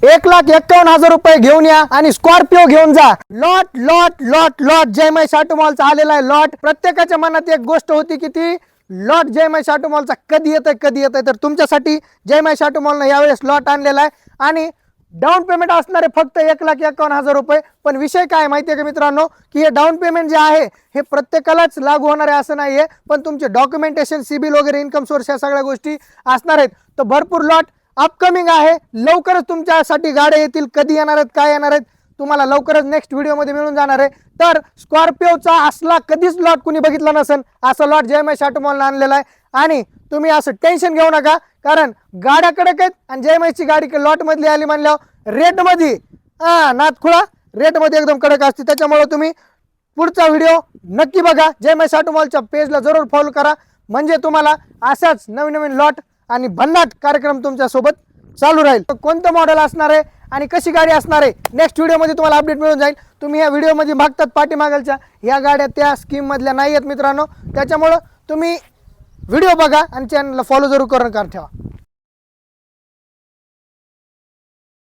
1,51,000 रुपये घेऊन या आणि स्कॉर्पिओ घेऊन जा। लॉट लॉट लॉट लॉट जयमय शाटू मॉलचा आलेला आहे लॉट। प्रत्येकाच्या मनात एक गोष्ट होती की ती लॉट जयमय शाटू मॉलचा कधी येतंय, तर तुमच्यासाठी जयमय शाटू मॉलने यावेळेस लॉट आणलेला आहे आणि डाऊन पेमेंट असणार आहे फक्त 1,51,000 रुपये। पण विषय काय माहिती आहे का मित्रांनो, की हे डाऊन पेमेंट जे आहे हे प्रत्येकालाच लागू होणार आहे असं नाहीये, पण तुमचे डॉक्युमेंटेशन, सिबिल वगैरे, इन्कम सोर्स या सगळ्या गोष्टी असणार आहेत। तर भरपूर लॉट अपकमिंग आहे, लवकरच तुमच्यासाठी गाड्या येतील। कधी येणार आहेत, काय येणार आहेत, तुम्हाला लवकरच नेक्स्ट व्हिडिओमध्ये मिळून जाणार आहे। तर स्कॉर्पिओचा असला कधीच लॉट कुणी बघितला नसेल असा लॉट जयमय शाटू मॉलने आणलेला आहे आणि तुम्ही असं टेन्शन घेऊ नका, कारण गाड्या कडक आहेत आणि जयमयची गाडी लॉट मधली आली म्हणल्यावर रेट मध्ये नाथखुळा रेट मध्ये एकदम कडक असते। त्याच्यामुळे तुम्ही पुढचा व्हिडिओ नक्की बघा, जयमय शाटू मॉलच्या पेजला जरूर फॉलो करा, म्हणजे तुम्हाला अशाच नवीन नवीन लॉट आणि भन्नाट कार्यक्रम तुमच्या सोबत चालू राहील। कोणतं मॉडेल असणार आहे आणि कशी गाडी असणार आहे नेक्स्ट व्हिडिओमध्ये तुम्हाला अपडेट मिळून जाईल। तुम्ही या व्हिडिओमध्ये बघतात पाठीमागच्या या गाड्या त्या स्कीम मधल्या नाही आहेत मित्रांनो, त्याच्यामुळे तुम्ही व्हिडिओ बघा आणि चॅनलला फॉलो जरूर करून ठेवा।